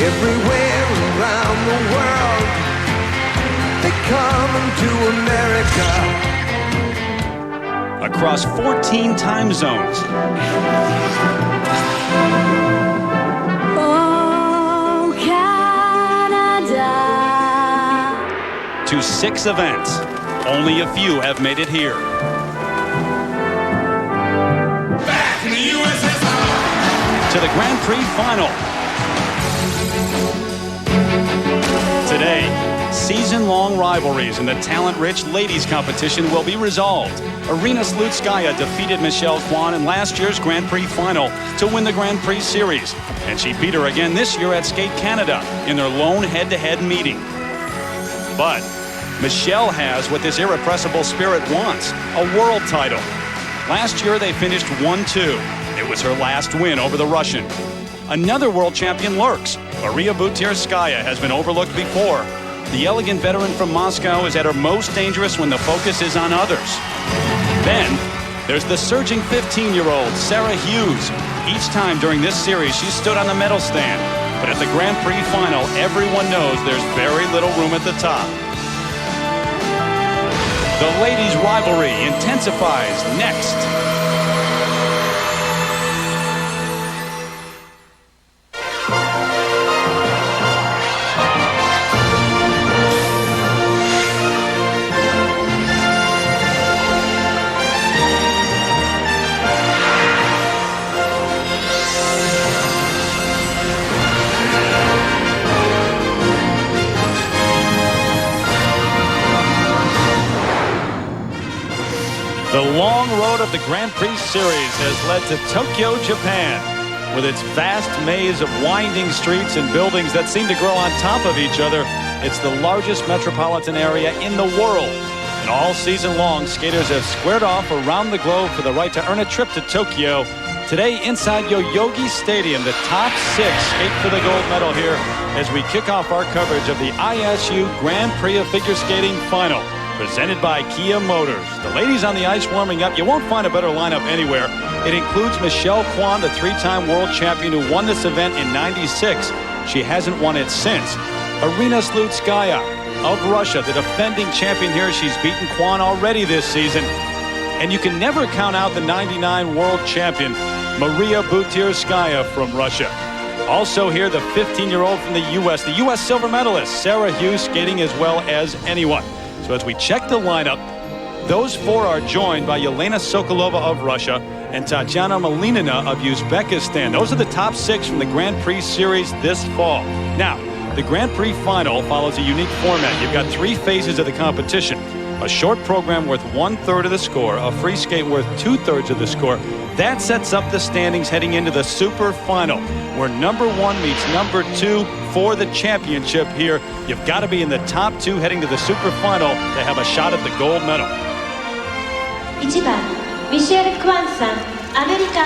everywhere around the world. They come to America. Across 14 time zones. Oh, Canada. To 6 events. Only a few have made it here. Back in the USSR. To the Grand Prix Final. Today, season-long rivalries in the talent-rich ladies competition will be resolved. Irina Slutskaya defeated Michelle Kwan in last year's Grand Prix Final to win the Grand Prix Series. And she beat her again this year at Skate Canada in their lone head-to-head meeting. But Michelle has what this irrepressible spirit wants, a world title. Last year they finished 1-2. It was her last win over the Russian. Another world champion lurks. Maria Butyrskaya has been overlooked before. The elegant veteran from Moscow is at her most dangerous when the focus is on others. Then there's the surging 15-year-old Sarah Hughes. Each time during this series she stood on the medal stand. But at the Grand Prix Final, everyone knows there's very little room at the top. The ladies' rivalry intensifies next. The long road of the Grand Prix Series has led to Tokyo, Japan. With its vast maze of winding streets and buildings that seem to grow on top of each other, it's the largest metropolitan area in the world. And all season long, skaters have squared off around the globe for the right to earn a trip to Tokyo. Today, inside Yoyogi Stadium, the top 6 skate for the gold medal here as we kick off our coverage of the ISU Grand Prix of Figure Skating Final. Presented by Kia Motors. The ladies on the ice warming up. You won't find a better lineup anywhere. It includes Michelle Kwan, the 3-time world champion who won this event in '96. She hasn't won it since. Irina Slutskaya of Russia, the defending champion here. She's beaten Kwan already this season. And you can never count out the '99 world champion, Maria Butyrskaya from Russia. Also here, the 15-year-old from the U.S. silver medalist, Sarah Hughes, skating as well as anyone. So as we check the lineup, those 4 are joined by Yelena Sokolova of Russia and Tatiana Malinina of Uzbekistan. Those are the top 6 from the Grand Prix Series this fall. Now, the Grand Prix Final follows a unique format. You've got 3 phases of the competition. A short program worth 1/3 of the score, a free skate worth 2/3 of the score. That sets up the standings heading into the Super Final, where number 1 meets number 2 for the championship here. You've got to be in the top 2 heading to the Super Final to have a shot at the gold medal. 1番、ミシェル・クワンさん、アメリカ。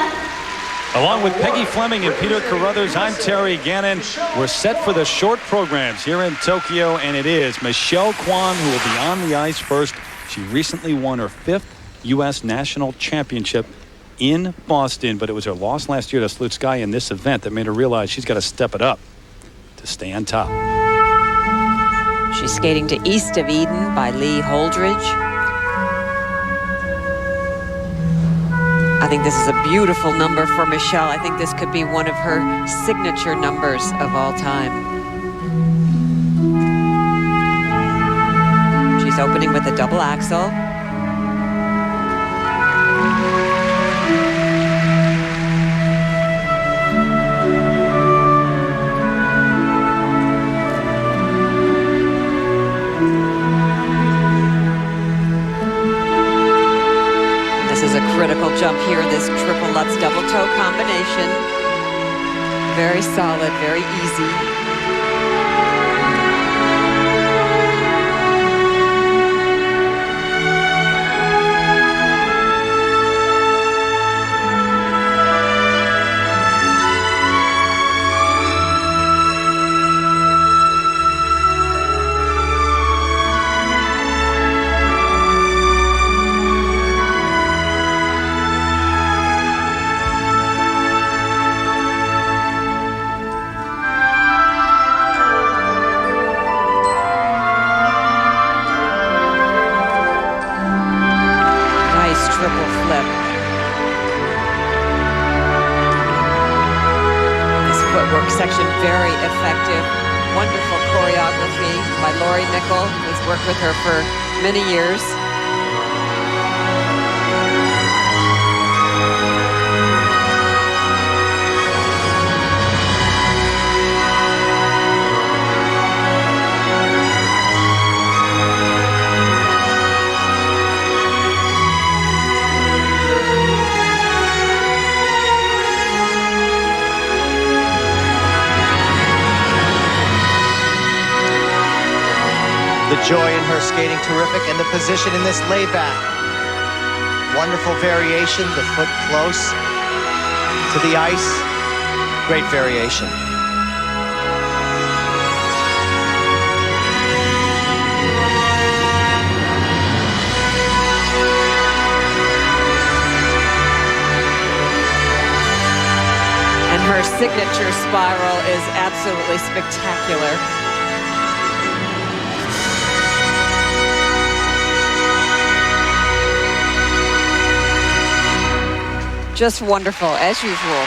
Along with Peggy Fleming and Peter Carruthers, I'm Terry Gannon. We're set for the short programs here in Tokyo, and it is Michelle Kwan who will be on the ice first. She recently won her 5th U.S. National Championship in Boston, but it was her loss last year to Slutskaya in this event that made her realize she's got to step it up to stay on top. She's skating to East of Eden by Lee Holdridge. I think this is a beautiful number for Michelle. I think this could be one of her signature numbers of all time. She's opening with a double axel. Critical jump here, this triple Lutz double toe combination. Very solid, very easy. footwork section very effective. Wonderful choreography by Lori Nickel, who's worked with her for many years. The joy in her skating, terrific, and the position in this layback. Wonderful variation, the foot close to the ice. Great variation. And her signature spiral is absolutely spectacular. Just wonderful, as usual.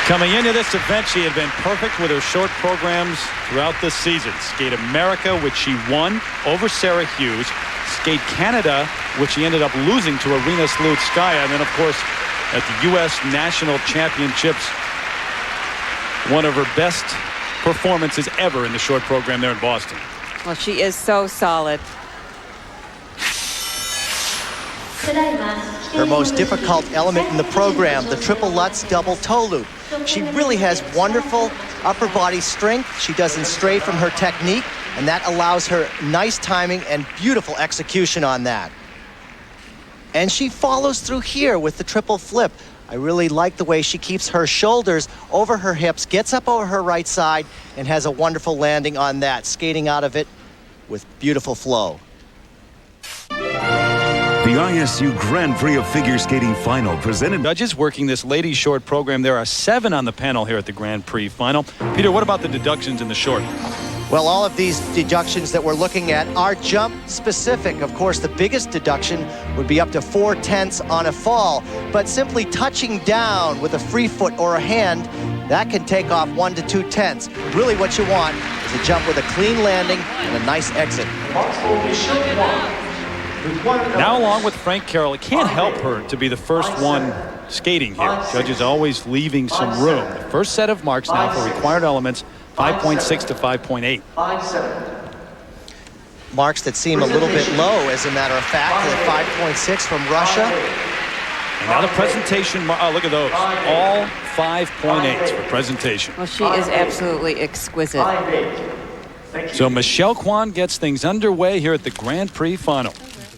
Coming into this event, she had been perfect with her short programs throughout the season. Skate America, which she won over Sarah Hughes. Skate Canada, which she ended up losing to Irina Slutskaya. And then, of course, at the U.S. National Championships, one of her best performances ever in the short program there in Boston. Well, she is so solid. Her most difficult element in the program, the triple Lutz double toe loop. She really has wonderful upper body strength. She doesn't stray from her technique, and that allows her nice timing and beautiful execution on that. And she follows through here with the triple flip. I really like the way she keeps her shoulders over her hips, gets up over her right side, and has a wonderful landing on that, skating out of it with beautiful flow. The ISU Grand Prix of Figure Skating Final presented. Judges working this ladies short program. There are 7 on the panel here at the Grand Prix Final. Peter, what about the deductions in the short? Well, all of these deductions that we're looking at are jump specific. Of course, the biggest deduction would be up to 4/10 on a fall, but simply touching down with a free foot or a hand, that can take off 1 to 2/10. Really what you want is a jump with a clean landing and a nice exit. Now along with Frank Carroll, it can't help her to be the first one skating here. Judges always leaving some room. The first set of marks now for required elements, 5.6 to 5.8. Marks that seem a little bit low, as a matter of fact, the 5.6 from Russia. And now the presentation, look at those, all 5.8s for presentation. Well, she is absolutely exquisite. So Michelle Kwan gets things underway here at the Grand Prix Final.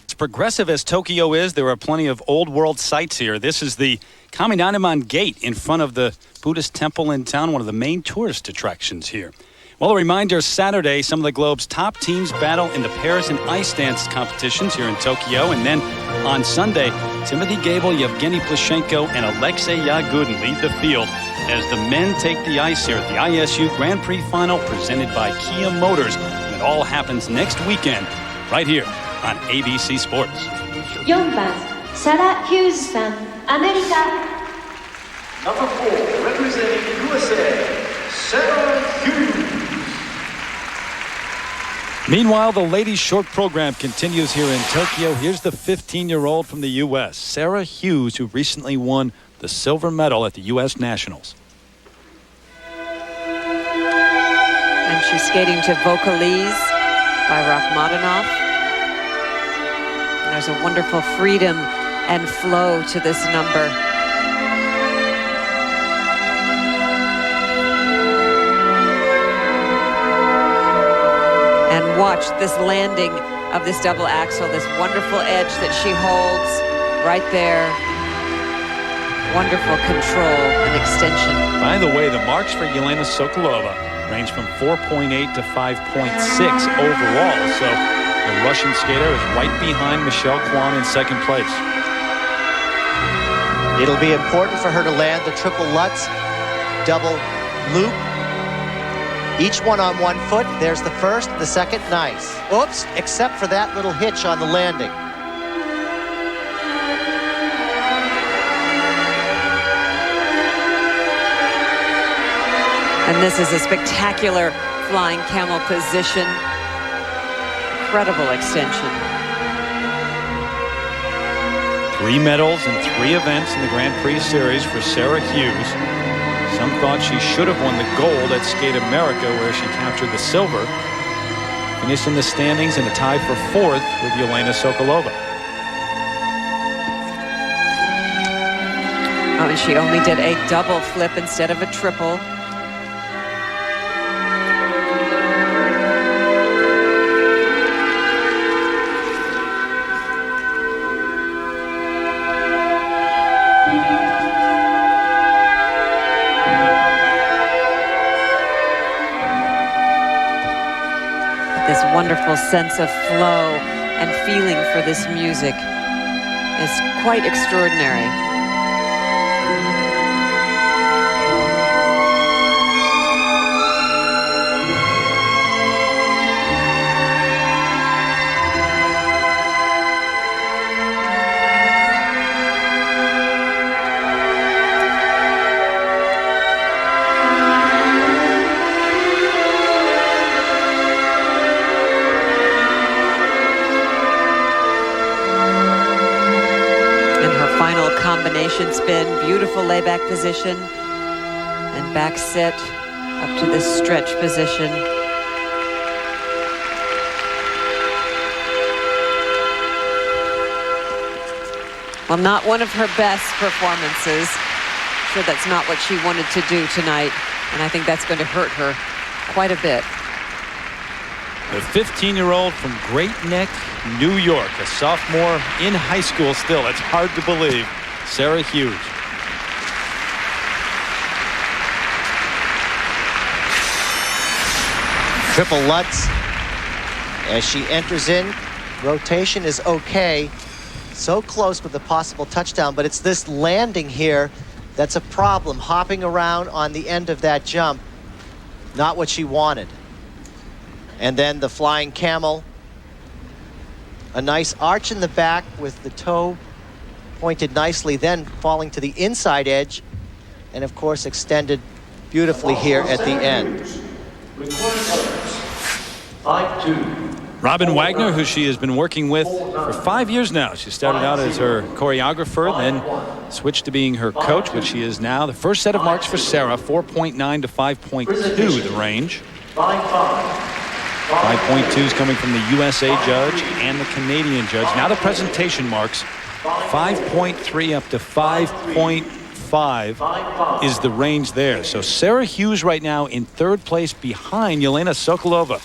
As progressive as Tokyo is, there are plenty of old world sites here. This is the Kaminanaman Gate in front of the Buddhist temple in town, one of the main tourist attractions here. Well, a reminder, Saturday, some of the globe's top teams battle in the pairs and ice dance competitions here in Tokyo. And then on Sunday, Timothy Gable, Yevgeny Plushenko, and Alexei Yagudin lead the field as the men take the ice here at the ISU Grand Prix Final presented by Kia Motors. And it all happens next weekend right here on ABC Sports. 4番サラ・ヒューズさん、アメリカ。 Number 4, representing USA, Sarah Hughes. Meanwhile, the ladies' short program continues here in Tokyo. Here's the 15-year-old from the U.S., Sarah Hughes, who recently won the silver medal at the U.S. Nationals. And she's skating to Vocalise by Rachmaninoff. And there's a wonderful freedom and flow to this number. And watch this landing of this double axel, this wonderful edge that she holds right there. Wonderful control and extension. By the way, the marks for Yelena Sokolova range from 4.8 to 5.6 overall. So the Russian skater is right behind Michelle Kwan in second place. It'll be important for her to land the triple Lutz double loop. Each one on one foot. There's the first, the second, nice. Oops, except for that little hitch on the landing. And this is a spectacular flying camel position. Incredible extension. 3 medals in 3 events in the Grand Prix Series for Sarah Hughes. Some thought she should have won the gold at Skate America, where she captured the silver. Finished in the standings in a tie for 4th with Irina Slutskaya. Oh, and she only did a double flip instead of a triple. This wonderful sense of flow and feeling for this music is quite extraordinary. Combination spin, beautiful layback position, and back sit up to this stretch position. Well, not one of her best performances. I'm sure that's not what she wanted to do tonight, and I think that's going to hurt her quite a bit. The 15-year-old from Great Neck, New York, a sophomore in high school still. It's hard to believe. Sarah Hughes. Triple Lutz as she enters in. Rotation is okay. So close with a possible touchdown, but it's this landing here that's a problem. Hopping around on the end of that jump, not what she wanted. And then the flying camel. A nice arch in the back with the toe pointed nicely, then falling to the inside edge, and of course extended beautifully here at the end. Robin Wagner, who she has been working with for 5 years now. She started out as her choreographer, then switched to being her coach, which she is now. The first set of marks for Sarah, 4.9 to 5.2, the range. 5.2 is coming from the USA judge and the Canadian judge. Now the presentation marks. 5.3 up to 5.5 is the range there. So Sarah Hughes right now in 3rd place behind Irina Slutskaya.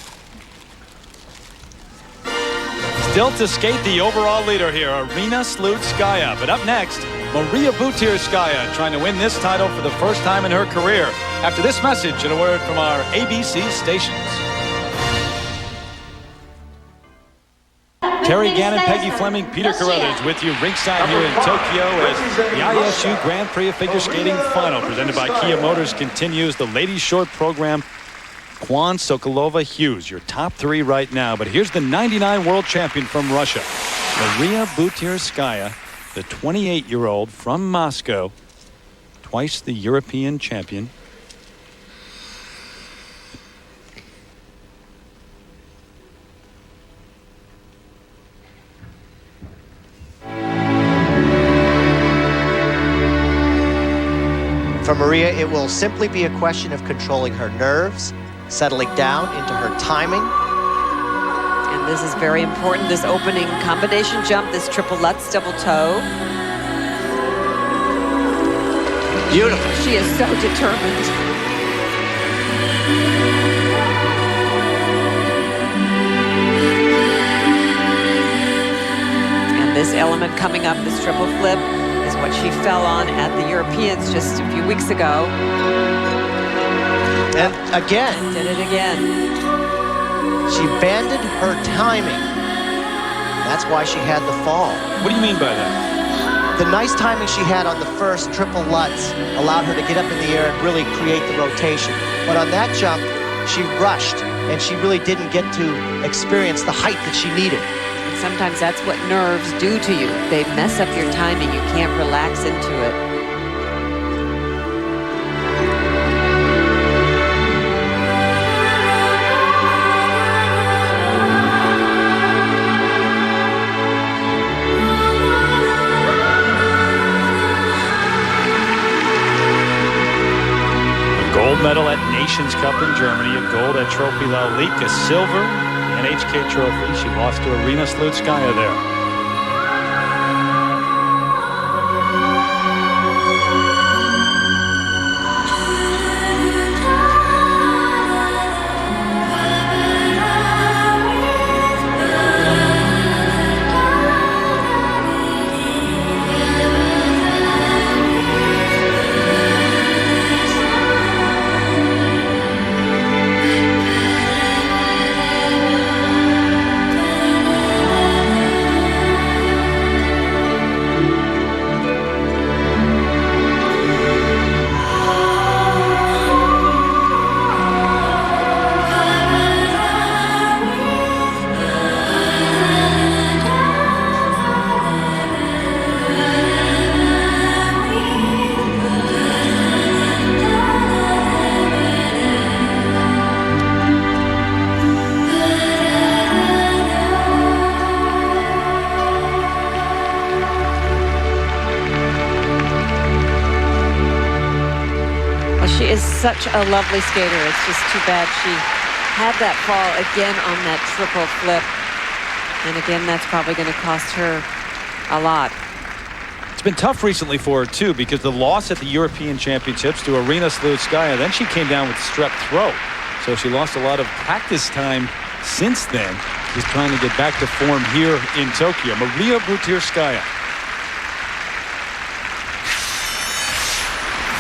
Still to skate the overall leader here, Irina Slutskaya. But up next, Maria Butyrskaya trying to win this title for the first time in her career. After this message and a word from our ABC stations. Terry Gannon, Peggy Fleming, Peter Carruthers with you ringside here in Tokyo as the ISU Grand Prix of Figure Skating Final presented by Kia Motors continues. The ladies short program, Kwan, Sokolova, Hughes, your top 3 right now. But here's the 99 world champion from Russia, Maria Butyrskaya, the 28-year-old from Moscow, twice the European champion. For Maria, it will simply be a question of controlling her nerves, settling down into her timing. And this is very important, this opening combination jump, this triple Lutz double toe. Beautiful. She is so determined. And this element coming up, this triple flip, is what she fell on at the Europeans just a few weeks ago. And again. Did it again. She banded her timing. That's why she had the fall. What do you mean by that? The nice timing she had on the first triple Lutz allowed her to get up in the air and really create the rotation. But on that jump, she rushed, and she really didn't get to experience the height that she needed. Sometimes that's what nerves do to you. They mess up your timing. You can't relax into it. gold medal at Nations Cup in Germany, a gold at Trophy La Ligue, a silver, the NHK trophy. She lost to Irina Slutskaya there. She is such a lovely skater. It's just too bad she had that fall again on that triple flip. And again, that's probably going to cost her a lot. It's been tough recently for her, too, because the loss at the European Championships to Irina Slutskaya, then she came down with strep throat. So she lost a lot of practice time since then. She's trying to get back to form here in Tokyo. Maria Butyrskaya.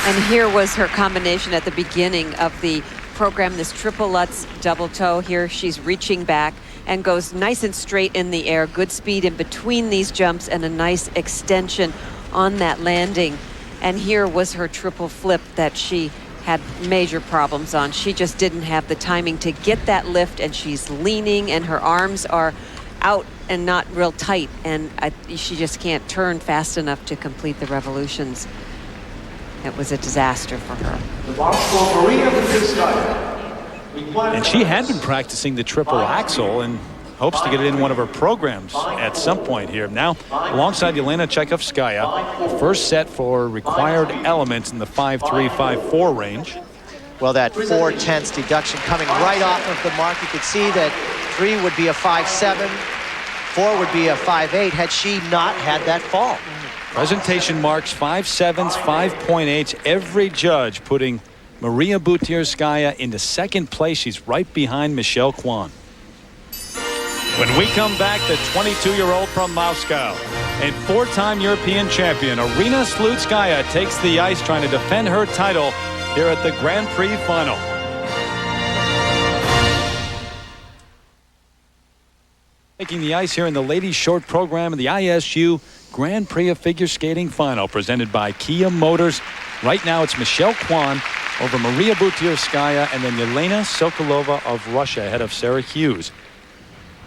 And here was her combination at the beginning of the program, this triple Lutz double toe. Here she's reaching back and goes nice and straight in the air. Good speed in between these jumps and a nice extension on that landing. And here was her triple flip that she had major problems on. She just didn't have the timing to get that lift, and she's leaning and her arms are out and not real tight, and she just can't turn fast enough to complete the revolutions. It was a disaster for her. And she had been practicing the triple axel and hopes to get it in one of her programs at some point here. Now, alongside Irina Slutskaya, the first set for required elements in the 5.3, 5.4 range. Well, that 4/10 deduction coming right off of the mark. You could see that 3 would be a 5.7, 4 would be a 5.8 had she not had that fall. Presentation marks 5.7s, 5.8s. Every judge putting Maria Butyrskaya into second place. She's right behind Michelle Kwan. When we come back, the 22-year-old from Moscow and 4-time European champion Irina Slutskaya takes the ice trying to defend her title here at the Grand Prix Final. Taking the ice here in the ladies short program of the ISU Grand Prix of Figure Skating Final presented by Kia Motors. Right now it's Michelle Kwan over Maria Butyrskaya and then Yelena Sokolova of Russia ahead of Sarah Hughes.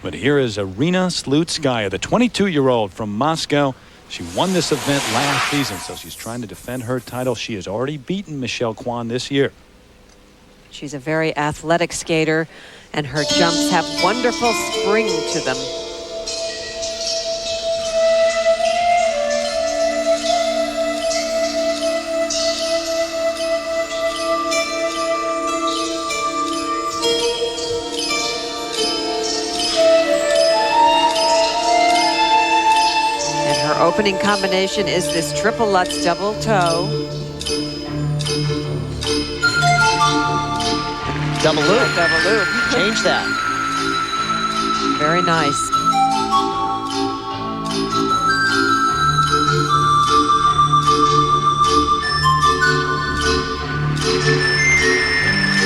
But here is Irina Slutskaya, the 22-year-old from Moscow. She won this event last season, so she's trying to defend her title. She has already beaten Michelle Kwan this year. She's a very athletic skater, and her jumps have wonderful spring to them. Opening combination is this triple Lutz double toe. Double loop. Double loop. Change that. Very nice.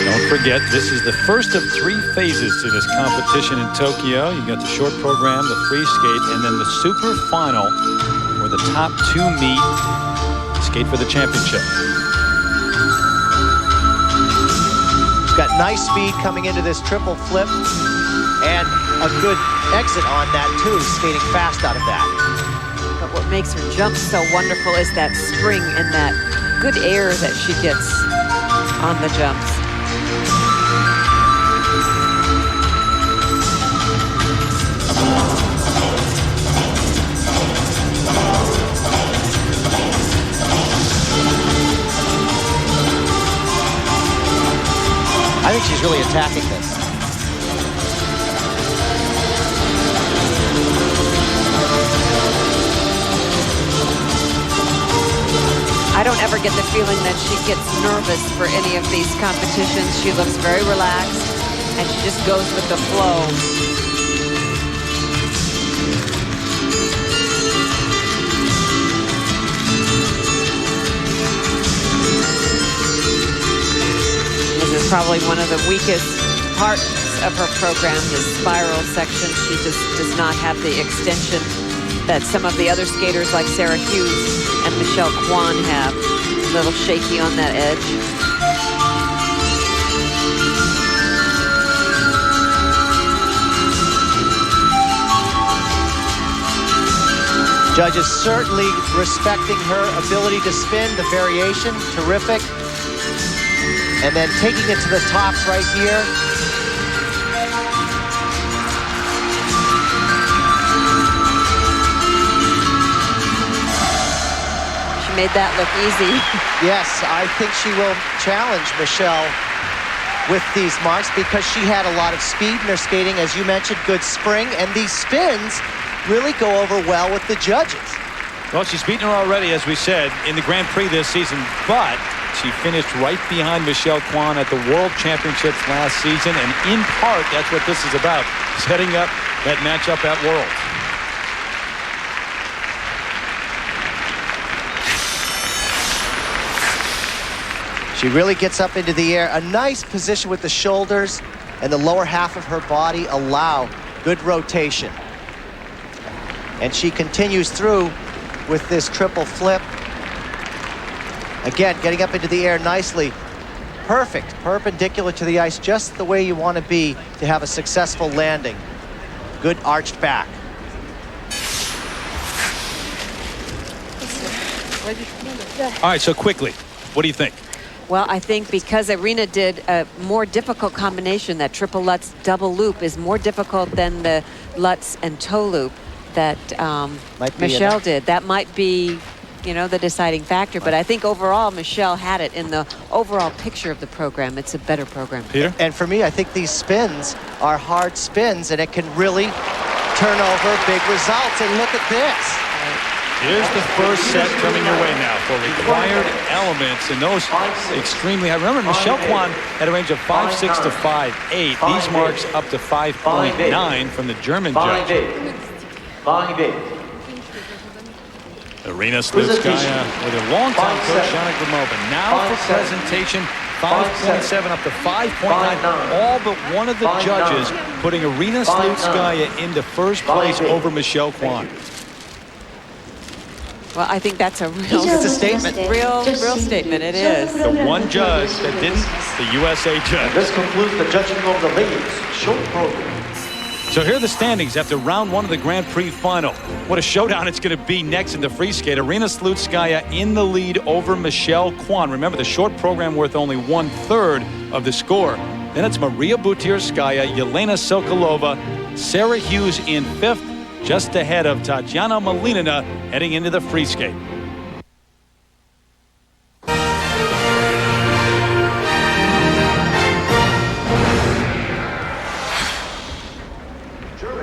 Don't forget, this is the first of 3 phases to this competition in Tokyo. You've got the short program, the free skate, and then the super final, where the top 2 meet, skate for the championship. Got nice speed coming into this triple flip, and a good exit on that too, skating fast out of that. But what makes her jump so wonderful is that spring and that good air that she gets on the jumps. I think she's really attacking this. I don't ever get the feeling that she gets nervous for any of these competitions. She looks very relaxed, and she just goes with the flow. This is probably one of the weakest parts of her program, the spiral section. She just does not have the extension that some of the other skaters like Sarah Hughes and Michelle Kwan have. A little shaky on that edge. Judges certainly respecting her ability to spin, the variation, terrific. And then taking it to the top right here. Made that look easy. Yes, I think she will challenge Michelle with these marks because she had a lot of speed in her skating, as you mentioned, good spring, and these spins really go over well with the judges. Well, she's beaten her already, as we said, in the Grand Prix this season, but she finished right behind Michelle Kwan at the World Championships last season, and in part, that's what this is about, setting up that matchup at Worlds. She really gets up into the air. A nice position with the shoulders and the lower half of her body allow good rotation. And she continues through with this triple flip. Again, getting up into the air nicely. Perfect, perpendicular to the ice, just the way you want to be to have a successful landing. Good arched back. All right, so quickly, what do you think? Well, I think because Irina did a more difficult combination, that triple Lutz double loop is more difficult than the Lutz and toe loop that Michelle did. That might be, you know, the deciding factor. But I think overall, Michelle had it in the overall picture of the program. It's a better program. Peter? And for me, I think these spins are hard spins, and it can really turn over big results. And look at this. Here's the first set coming your way now for required elements, and those extremely high. Remember, Michelle Kwan had a range of 5.6 to 5.8. These marks up to 5.9 from the German judge. Irina Slutskaya with her longtime coach, Shana Grimova. Now for presentation, 5.7 up to 5.9. All but one of the judges putting Irina Slutskaya into first place over Michelle Kwan. Well, I think that's a real statement. Real statement. It is. The one judge that didn't, the USA judge. This concludes the judging of the ladies' short program. So here are the standings after round one of the Grand Prix Final. What a showdown it's going to be next in the free skate. Irina Slutskaya in the lead over Michelle Kwan. Remember, the short program worth only 1/3 of the score. Then it's Maria Butyrskaya, Yelena Sokolova, Sarah Hughes in 5th, just ahead of Tatiana Malinina heading into the free skate.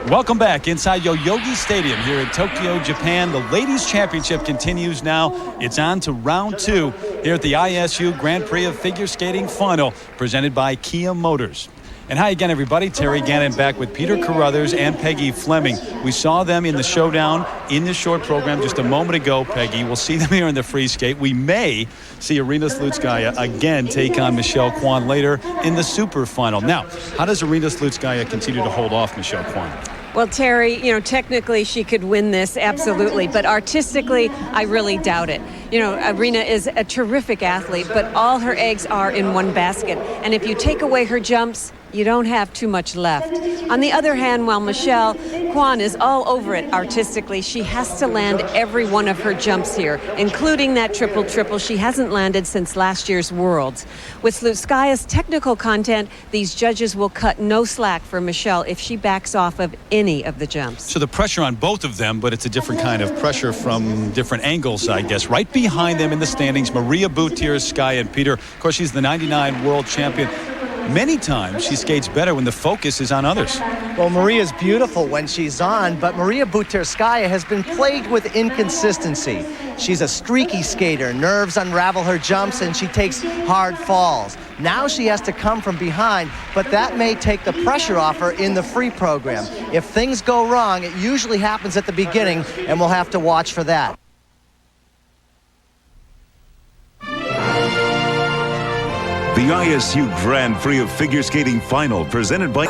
Welcome back inside Yoyogi Stadium here in Tokyo, Japan. The ladies' championship continues now. It's on to round 2 here at the ISU Grand Prix of Figure Skating Final, presented by Kia Motors. And hi again, everybody. Terry Gannon back with Peter Carruthers and Peggy Fleming. We saw them in the showdown in the short program just a moment ago, Peggy. We'll see them here in the free skate. We may see Irina Slutskaya again take on Michelle Kwan later in the super final. Now, how does Irina Slutskaya continue to hold off Michelle Kwan? Well, Terry, you know, technically she could win this, absolutely. But artistically, I really doubt it. You know, Irina is a terrific athlete, but all her eggs are in one basket. And if you take away her jumps, you don't have too much left. On the other hand, while Michelle Kwan is all over it artistically, she has to land every one of her jumps here, including that triple-triple she hasn't landed since last year's Worlds. With Slutskaya's technical content, these judges will cut no slack for Michelle if she backs off of any of the jumps. So the pressure on both of them, but it's a different kind of pressure from different angles, I guess. Right behind them in the standings, Maria Butyrskaya and Peter. Of course, she's the '99 world champion. Many times she skates better when the focus is on others. Well, Maria's beautiful when she's on, but Maria Butyrskaya has been plagued with inconsistency. She's a streaky skater. Nerves unravel her jumps, and she takes hard falls. Now she has to come from behind, but that may take the pressure off her in the free program. If things go wrong, it usually happens at the beginning, and we'll have to watch for that. The ISU Grand Prix of Figure Skating Final presented by...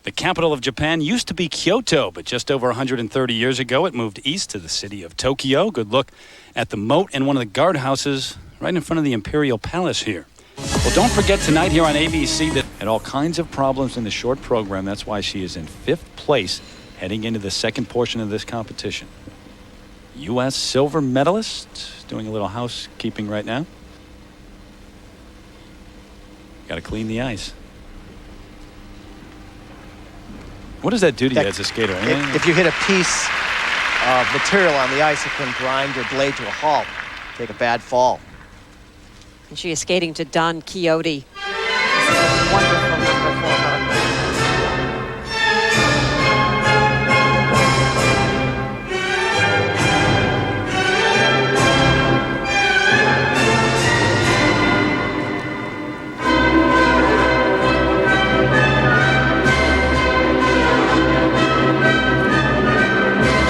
The capital of Japan used to be Kyoto, but just over 130 years ago it moved east to the city of Tokyo. Good look at the moat and one of the guardhouses right in front of the Imperial Palace here. Well, don't forget tonight here on ABC that had all kinds of problems in the short program. That's why she is in 5th place heading into the second portion of this competition. U.S. silver medalist doing a little housekeeping right now. Got to clean the ice. What does that do to you as a skater? If you hit a piece of material on the ice, it can grind your blade to a halt, take a bad fall. And she is skating to Don Quixote. This is a wonderful number for her.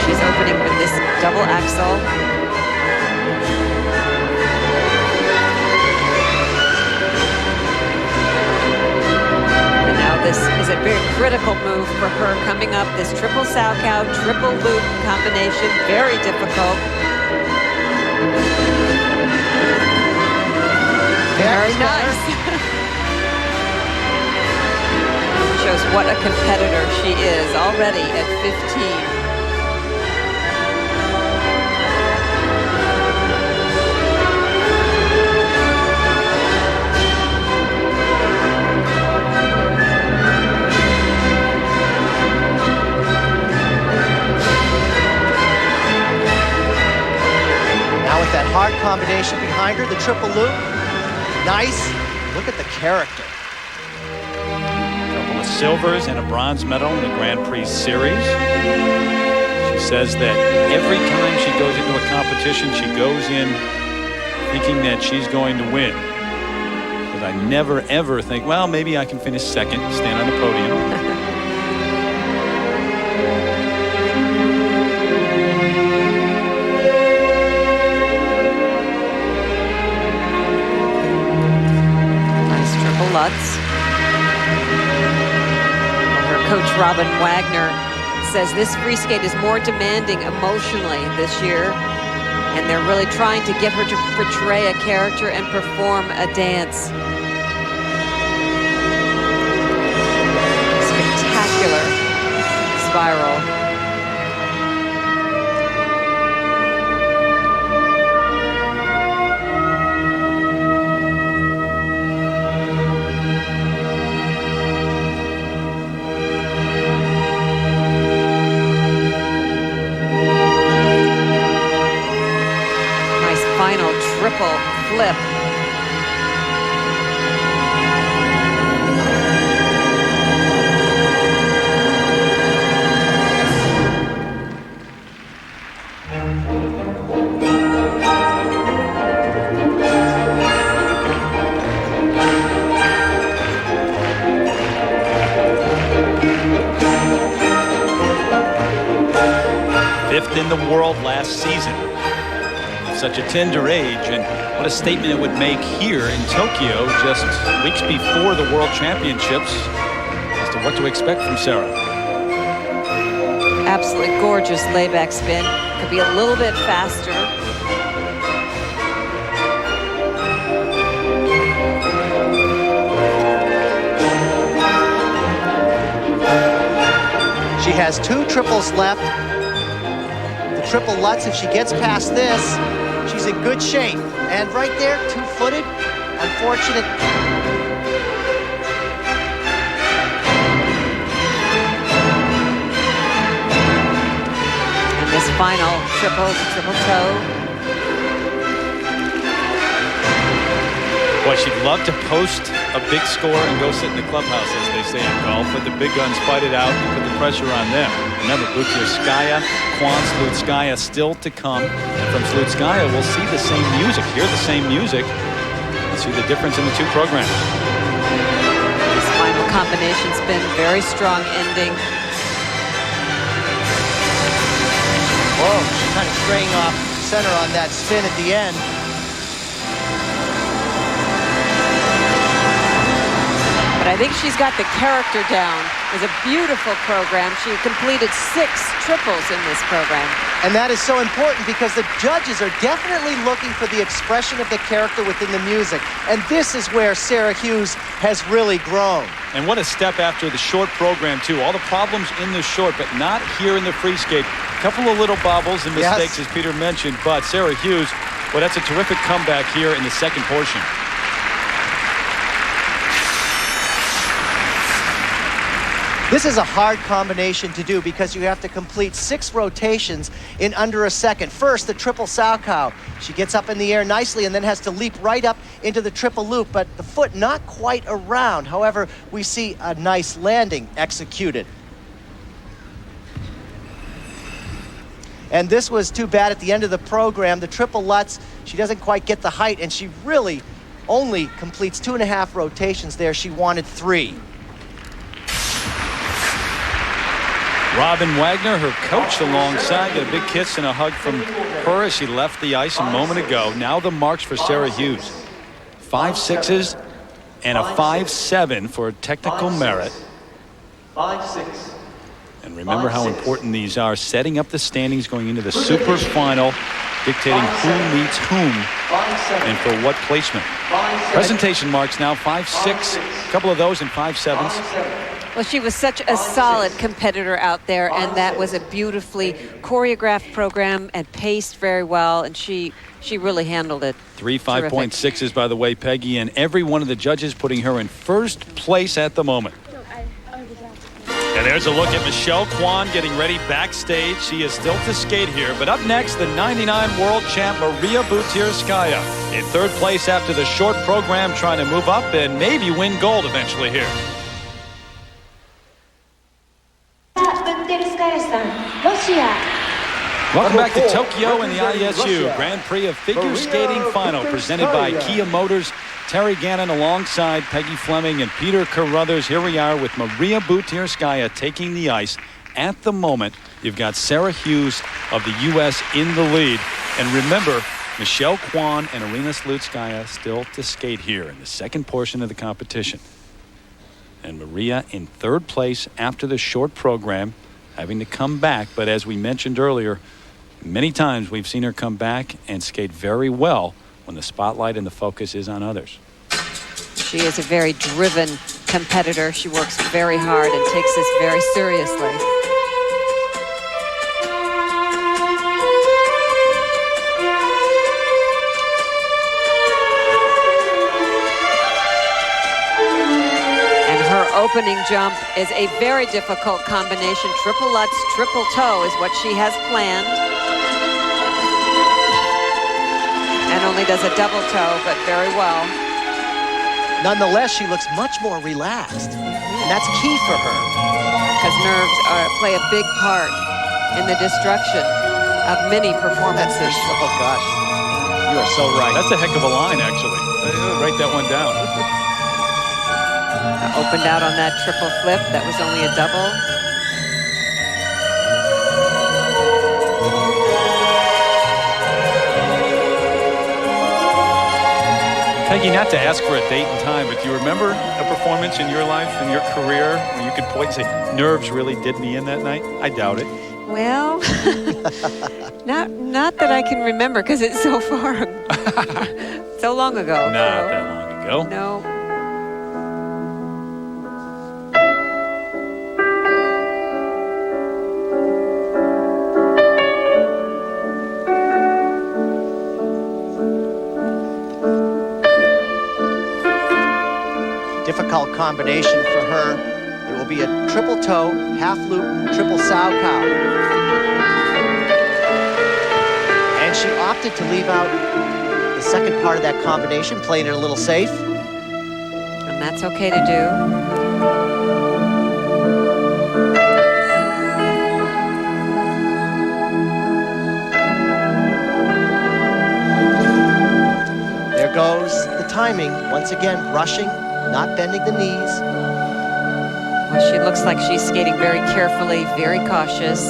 She's opening with this double axel. This is a very critical move for her coming up. This triple Salchow, triple loop combination, very difficult. Very nice. Shows what a competitor she is already at 15. With that hard combination behind her, the triple loop. Nice. Look at the character. A couple of silvers and a bronze medal in the Grand Prix Series. She says that every time she goes into a competition, she goes in thinking that she's going to win. But I never, ever think, well, maybe I can finish second, stand on the podium. Lutz. Her coach Robin Wagner says this free skate is more demanding emotionally this year, and they're really trying to get her to portray a character and perform a dance. Spectacular spiral. Triple flip. Fifth in the world last season. Such a tender age, and what a statement it would make here in Tokyo just weeks before the World Championships as to what to expect from Sarah. Absolutely gorgeous layback spin. Could be a little bit faster. She has 2 triples left. The triple Lutz, if she gets past this, she's in good shape. And right there, 2-footed, unfortunate. final triple toe. Boy, she'd love to post a big score and go sit in the clubhouse, as they say in golf, but the big guns fight it out and put the pressure on them. Remember, Butyrskaya, Kwan, Slutskaya still to come. And from Slutskaya, we'll see the same music, hear the same music, and see the difference in the two programs. This final combination's been very strong ending. Whoa, she's kind of straying off center on that spin at the end. But I think she's got the character down. It was a beautiful program. She completed 6 triples in this program. And that is so important because the judges are definitely looking for the expression of the character within the music. And this is where Sarah Hughes has really grown. And what a step after the short program, too. All the problems in the short, but not here in the free skate. A couple of little bobbles and mistakes, as Peter mentioned. But Sarah Hughes, well, that's a terrific comeback here in the second portion. This is a hard combination to do because you have to complete 6 rotations in under a second. First, the triple Salchow. She gets up in the air nicely and then has to leap right up into the triple loop, but the foot not quite around. However, we see a nice landing executed. And this was too bad at the end of the program. The triple Lutz, she doesn't quite get the height, and she really only completes 2.5 rotations there. She wanted 3. Robin Wagner, her coach alongside, got a big kiss and a hug from her as she left the ice a moment ago. Now the marks for Sarah Hughes. 5 6s and a 5-7 for technical merit. 5-6. And remember how important these are, setting up the standings going into the super final, dictating who meets whom and for what placement. Presentation marks now 5-6, a couple of those in 5-7s. Well, she was such a solid competitor out there, and that was a beautifully choreographed program and paced very well, and she really handled it. 3 5.6s, by the way, Peggy, and every one of the judges putting her in first place at the moment. And there's a look at Michelle Kwan getting ready backstage. She is still to skate here, but up next, the 99 world champ Maria Butyrskaya in third place after the short program, trying to move up and maybe win gold eventually here. Welcome back to Tokyo and the ISU Grand Prix of Figure Skating Final, presented by Kia Motors. Terry Gannon alongside Peggy Fleming and Peter Carruthers. Here we are with Maria Butyrskaya taking the ice. At the moment, you've got Sarah Hughes of the U.S. in the lead. And remember, Michelle Kwan and Irina Slutskaya still to skate here in the second portion of the competition. And Maria in third place after the short program, having to come back. But as we mentioned earlier, many times we've seen her come back and skate very well when the spotlight and the focus is on others. She is a very driven competitor. She works very hard and takes this very seriously. And her opening jump is a very difficult combination. Triple Lutz, triple toe is what she has planned. And only does a double toe, but very well. Nonetheless, she looks much more relaxed, and that's key for her. Because nerves play a big part in the destruction of many performances. Oh gosh, you are so right. That's a heck of a line, actually. Write that one down. Opened out on that triple flip. That was only a double. Peggy, not to ask for a date and time, but do you remember a performance in your life, in your career, where you could point and say, nerves really did me in that night? I doubt it. Well, not that I can remember, because it's so far, so long ago. Not that long ago. No. Difficult combination for her. It will be a triple toe, half loop, triple Salchow. she opted to leave out the second part of that combination, playing it a little safe. And that's okay to do. There goes the timing. Once again, rushing, not bending the knees. Well, she looks like she's skating very carefully, very cautious.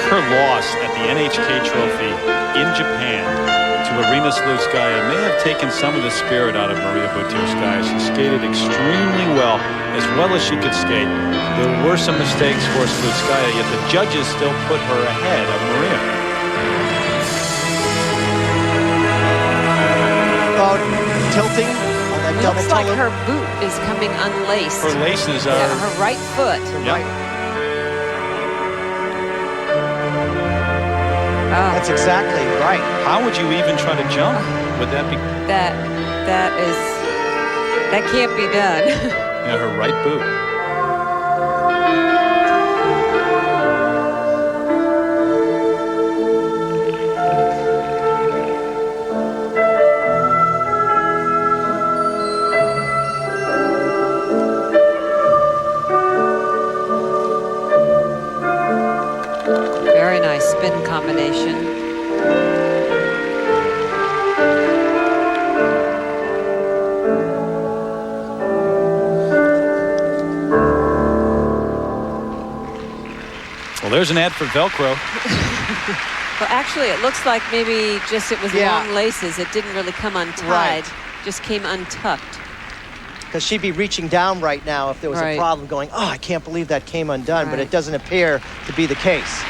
Her loss at the NHK Trophy in Japan to Irina Slutskaya may have taken some of the spirit out of Maria Butyrskaya. She skated extremely well as she could skate. There were some mistakes for Slutskaya, yet the judges still put her ahead of Maria. About tilting on that double Looks like toe. her boot is coming unlaced. Her laces are... Yeah, her right foot. Yep. That's exactly right. How would you even try to jump? Would that be... That can't be done. Yeah, her right boot. Very nice spin combination. Well, there's an ad for Velcro. Well, actually, it looks like maybe just it was long laces. It didn't really come untied. Right. Just came untucked. Because she'd be reaching down right now if there was a problem, going, oh, I can't believe that came undone, but it doesn't appear to be the case.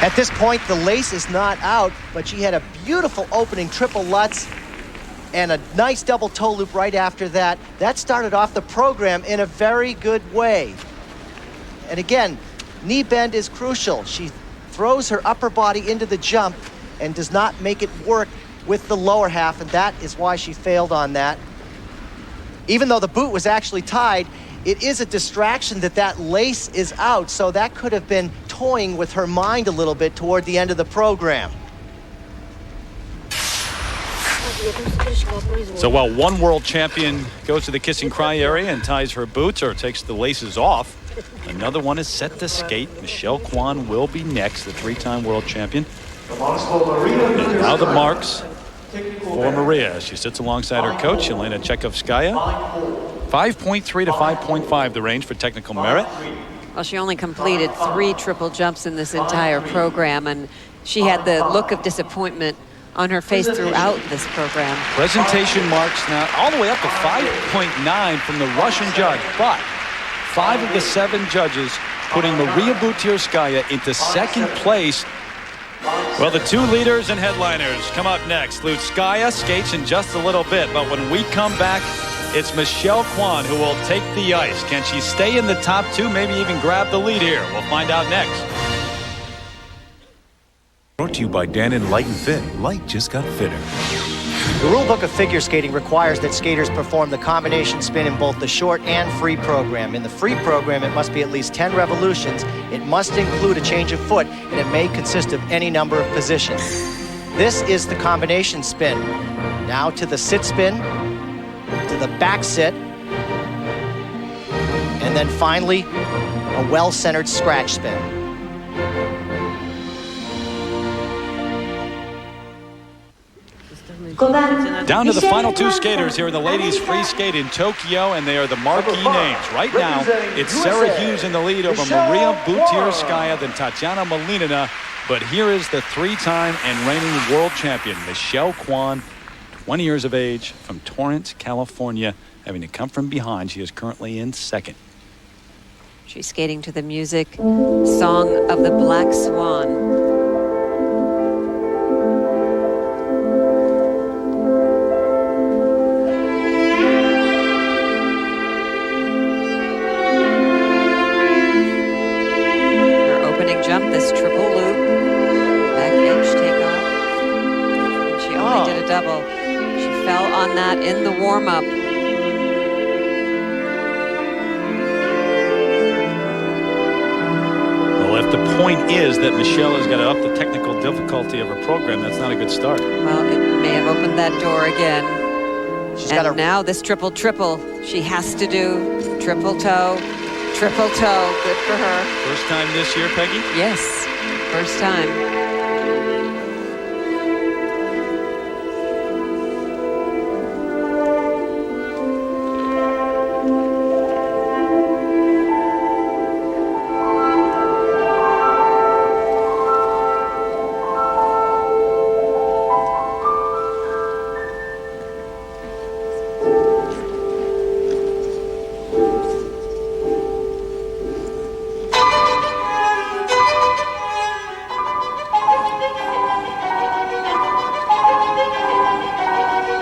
At this point, the lace is not out, but she had a beautiful opening triple Lutz and a nice double toe loop right after that. That started off the program in a very good way. And again, knee bend is crucial. She throws her upper body into the jump and does not make it work with the lower half, and that is why she failed on that. Even though the boot was actually tied, it is a distraction that that lace is out, so that could have been toying with her mind a little bit toward the end of the program. So while one world champion goes to the kiss and cry area and ties her boots or takes the laces off, another one is set to skate. Michelle Kwan will be next, the three-time world champion. And now the marks for Maria as she sits alongside her coach, Irina Slutskaya. 5.3 to 5.5 the range for technical merit. Well, she only completed 3 triple jumps in this entire program, and she had the look of disappointment on her face throughout this program. Presentation marks now all the way up to 5.9 from the Russian judge, but 5 of the 7 judges putting Maria Butyrskaya into second place. Well, the 2 leaders and headliners come up next. Slutskaya skates in just a little bit, but when we come back, it's Michelle Kwan who will take the ice. Can she stay in the top 2, maybe even grab the lead here? We'll find out next. Brought to you by Dannon Light and Fit. Light just got fitter. The rule book of figure skating requires that skaters perform the combination spin in both the short and free program. In the free program, it must be at least 10 revolutions. It must include a change of foot, and it may consist of any number of positions. This is the combination spin. Now to the sit spin, to the back sit, and then finally, a well-centered scratch spin. 5番 Down to the final two skaters here in the ladies free skate in Tokyo, and they are the marquee names. Right now, it's Sarah Hughes in the lead over Maria Butyrskaya, then Tatiana Malinina. But here is the three-time and reigning world champion, Michelle Kwan, 20 years of age, from Torrance, California, having to come from behind. She is currently in second. She's skating to the music, Song of the Black Swan. Jump, this triple loop, back edge takeoff. And she only did a double. She fell on that in the warm-up. Well, if the point is that Michelle has got to up the technical difficulty of her program, that's not a good start. Well, it may have opened that door again. And now this triple. She has to do triple toe. Triple toe, good for her. First time this year, Peggy? Yes, first time.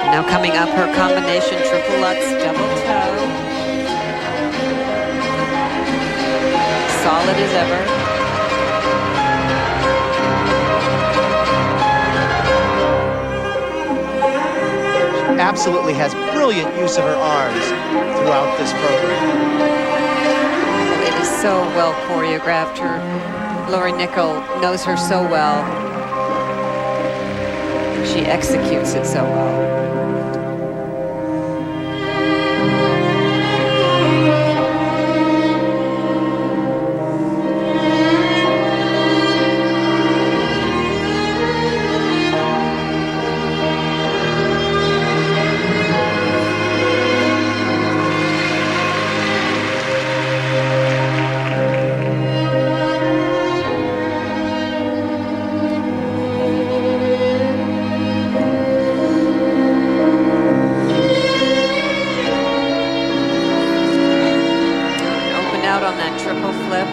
Now coming up, her combination triple Lutz, double toe. Solid as ever. She absolutely has brilliant use of her arms throughout this program. It is so well choreographed. Lori Nickel knows her so well. She executes it so well. On that triple flip.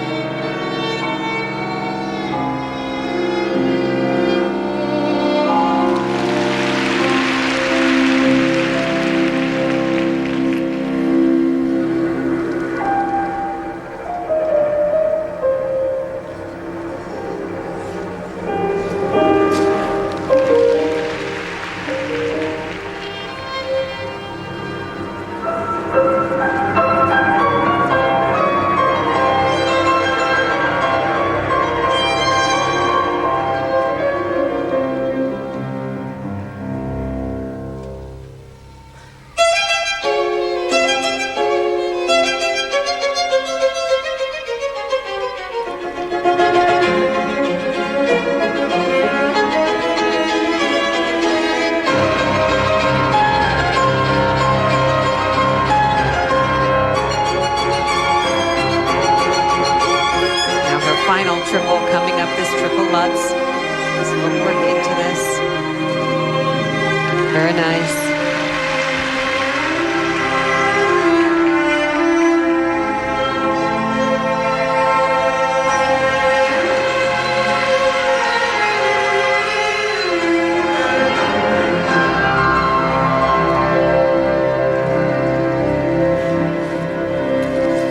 Triple coming up, this triple Lutz. This footwork into this. Very nice.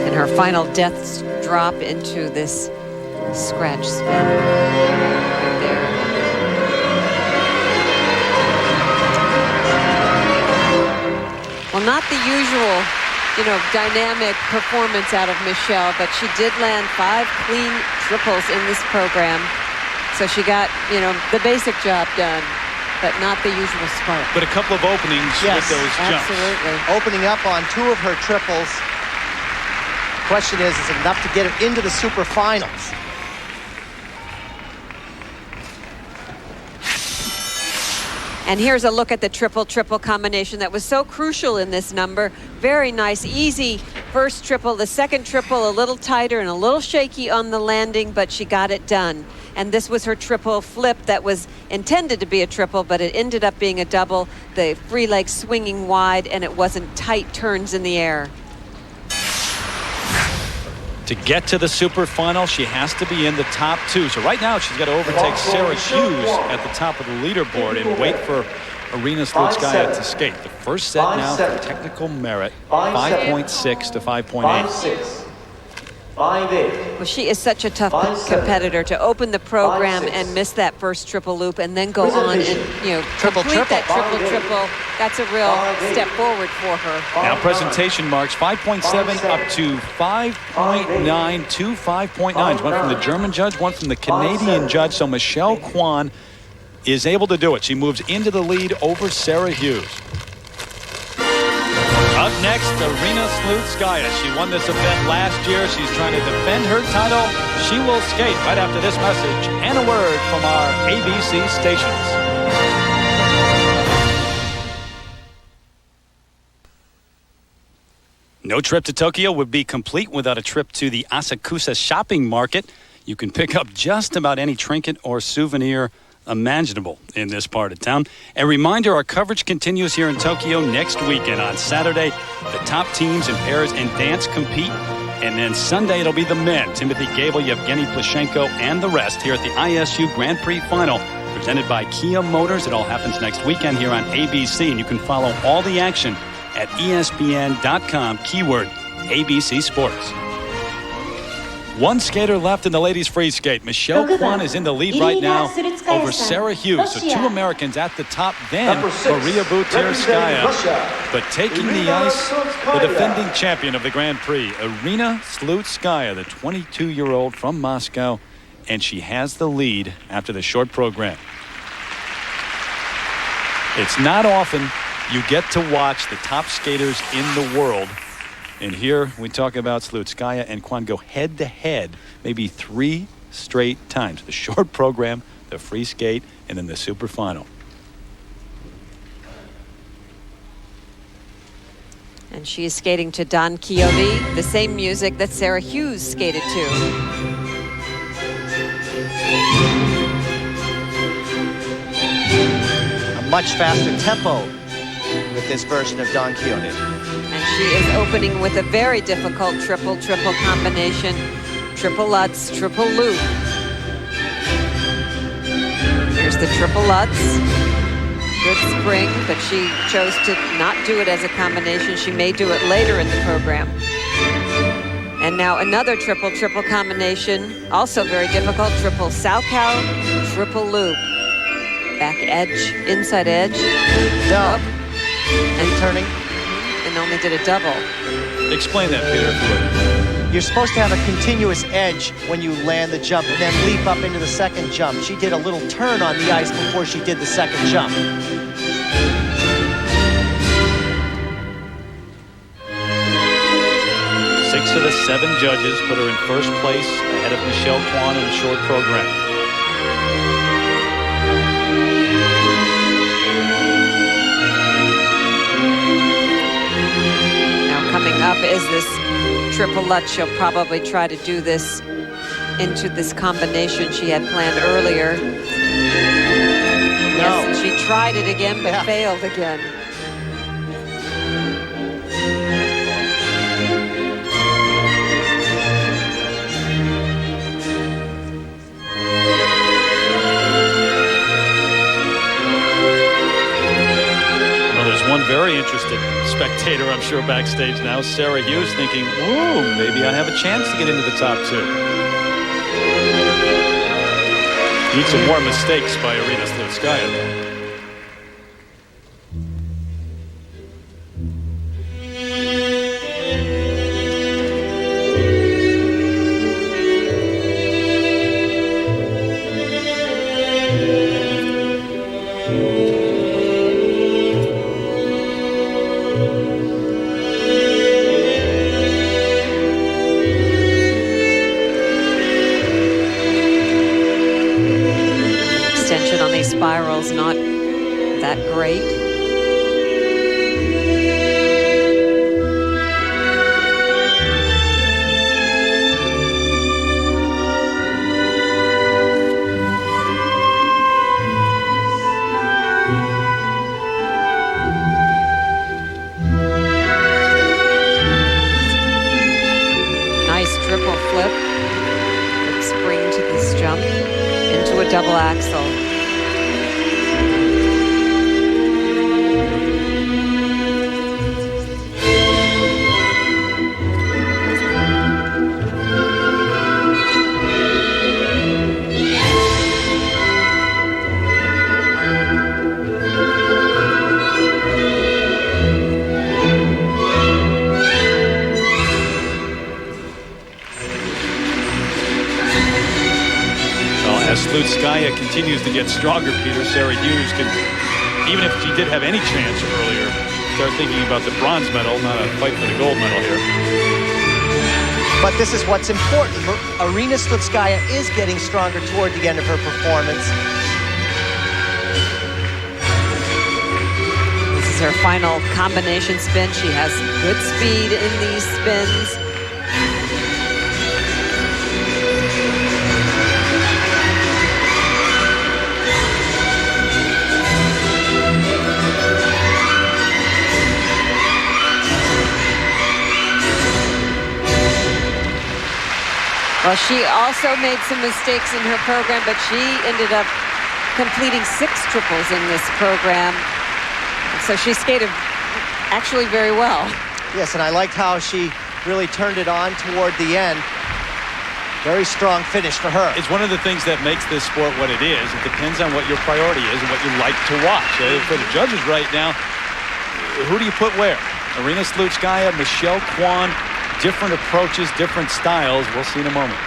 And her final death drop into this scratch spin right there. Well, not the usual, dynamic performance out of Michelle, but she did land 5 clean triples in this program. So she got, the basic job done, but not the usual spark. But a couple of openings with those jumps. Absolutely. Opening up on 2 of her triples. Question is it enough to get her into the super finals? And here's a look at the triple-triple combination that was so crucial in this number. Very nice, easy first triple. The second triple a little tighter and a little shaky on the landing, but she got it done. And this was her triple flip that was intended to be a triple, but it ended up being a double. The free leg swinging wide, and it wasn't tight turns in the air. To get to the super final, she has to be in the top 2. So right now, she's got to overtake Sarah Hughes at the top of the leaderboard and wait for Irina Slutskaya to skate. The first set now for technical merit, 5.6 to 5.8. 5-8. Well, she is such a tough competitor to open the program and miss that first triple loop and then go on and, complete that triple. That's a real step forward for her. Now presentation marks 5.7 up to 5.9 to 5.9. One from the German judge, one from the Canadian judge. So Michelle Kwan is able to do it. She moves into the lead over Sarah Hughes. Up next, Irina Slutskaya. She won this event last year. She's trying to defend her title. She will skate right after this message and a word from our ABC stations. No trip to Tokyo would be complete without a trip to the Asakusa shopping market. You can pick up just about any trinket or souvenir imaginable in this part of town. A reminder, our coverage continues here in Tokyo next weekend. On Saturday, the top teams in pairs and dance compete. And then Sunday, it'll be the men. Timothy Gable, Yevgeny Plushenko, and the rest here at the ISU Grand Prix Final, presented by Kia Motors. It all happens next weekend here on ABC. And you can follow all the action at ESPN.com, keyword ABC Sports. One skater left in the ladies free skate. Michelle Kwan is in the lead right now over Sarah Hughes. So 2 Americans at the top, then Maria Butyrskaya. But taking the ice, the defending champion of the Grand Prix, Irina Slutskaya, the 22-year-old from Moscow, and she has the lead after the short program. It's not often you get to watch the top skaters in the world. And here we talk about Slutskaya and Kwan go head-to-head maybe 3 straight times. The short program, the free skate, and then the super final. And she is skating to Don Quixote, the same music that Sarah Hughes skated to. A much faster tempo with this version of Don Quixote. And she is opening with a very difficult triple-triple combination. Triple Lutz, triple loop. Here's the triple Lutz. Good spring, but she chose to not do it as a combination. She may do it later in the program. And now another triple-triple combination. Also very difficult. Triple Salchow, triple loop. Back edge, inside edge. No. And turning. And only did a double. Explain that, Peter. You're supposed to have a continuous edge when you land the jump and then leap up into the second jump. She did a little turn on the ice before she did the second jump. Six of the 7 judges put her in first place ahead of Michelle Kwan in the short program. Coming up is this triple Lutz. She'll probably try to do this into this combination she had planned earlier. No. Yes, and she tried it again, but failed again. One very interested spectator, I'm sure, backstage now, Sarah Hughes, thinking, ooh, maybe I have a chance to get into the top 2. Need some more mistakes by Irina Slutskaya, though. Spirals not triple axel. As Slutskaya continues to get stronger, Peter, Sarah Hughes can, even if she did have any chance earlier, start thinking about the bronze medal, not a fight for the gold medal here. But this is what's important. Irina Slutskaya is getting stronger toward the end of her performance. This is her final combination spin. She has good speed in these spins. Well, she also made some mistakes in her program, but she ended up completing 6 triples in this program. So she skated actually very well. Yes, and I liked how she really turned it on toward the end. Very strong finish for her. It's one of the things that makes this sport what it is. It depends on what your priority is and what you like to watch. For the judges right now, who do you put where? Irina Slutskaya, Michelle Kwan, different approaches, different styles. We'll see in a moment.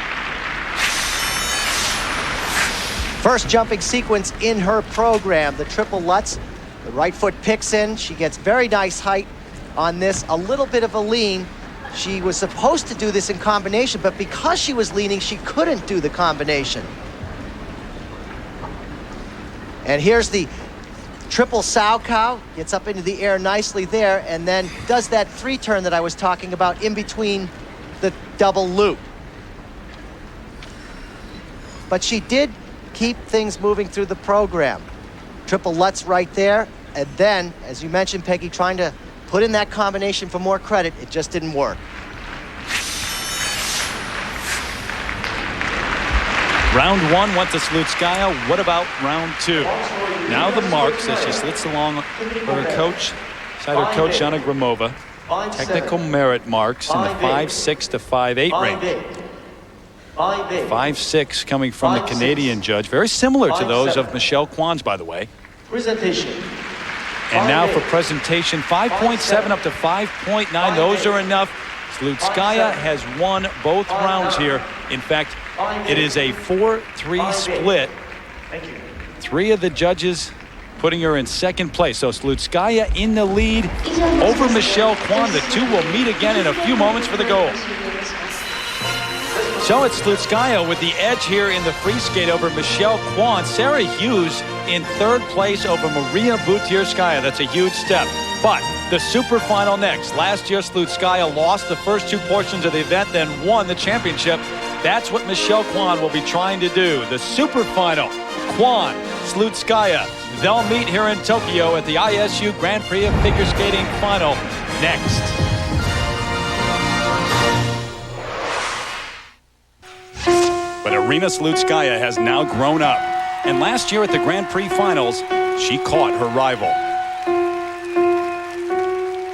First jumping sequence in her program, the triple Lutz. The right foot picks in. She gets very nice height on this. A little bit of a lean. She was supposed to do this in combination, but because she was leaning, she couldn't do the combination. And here's the triple sow cow. Gets up into the air nicely there, and then does that 3-turn that I was talking about in between the double loop. But she did keep things moving through the program. Triple Lutz right there, and then, as you mentioned, Peggy, trying to put in that combination for more credit. It just didn't work. Round 1 went to Slutskaya. What about round 2? Now the marks as she slits along with her coach, beside her coach, Anna Gramova. Technical merit marks in the 5.6 to 5.8 range. 5.6 coming from the Canadian judge. Very similar to those of Michelle Kwan's, by the way. Presentation. And now for presentation, 5.7 up to 5.9. Those are enough. Slutskaya has won both rounds here. In fact, it is a 4-3 split. 3 of the judges putting her in second place. So Slutskaya in the lead over Michelle Kwan. The two will meet again in a few moments for the gold. So it's Slutskaya with the edge here in the free skate over Michelle Kwan. Sarah Hughes in third place over Maria Butyrskaya. That's a huge step. But the super final next. Last year, Slutskaya lost the first 2 portions of the event, then won the championship. That's what Michelle Kwan will be trying to do. The super final, Kwan, Slutskaya. They'll meet here in Tokyo at the ISU Grand Prix of Figure Skating Final next. But Irina Slutskaya has now grown up. And last year at the Grand Prix Finals, she caught her rival.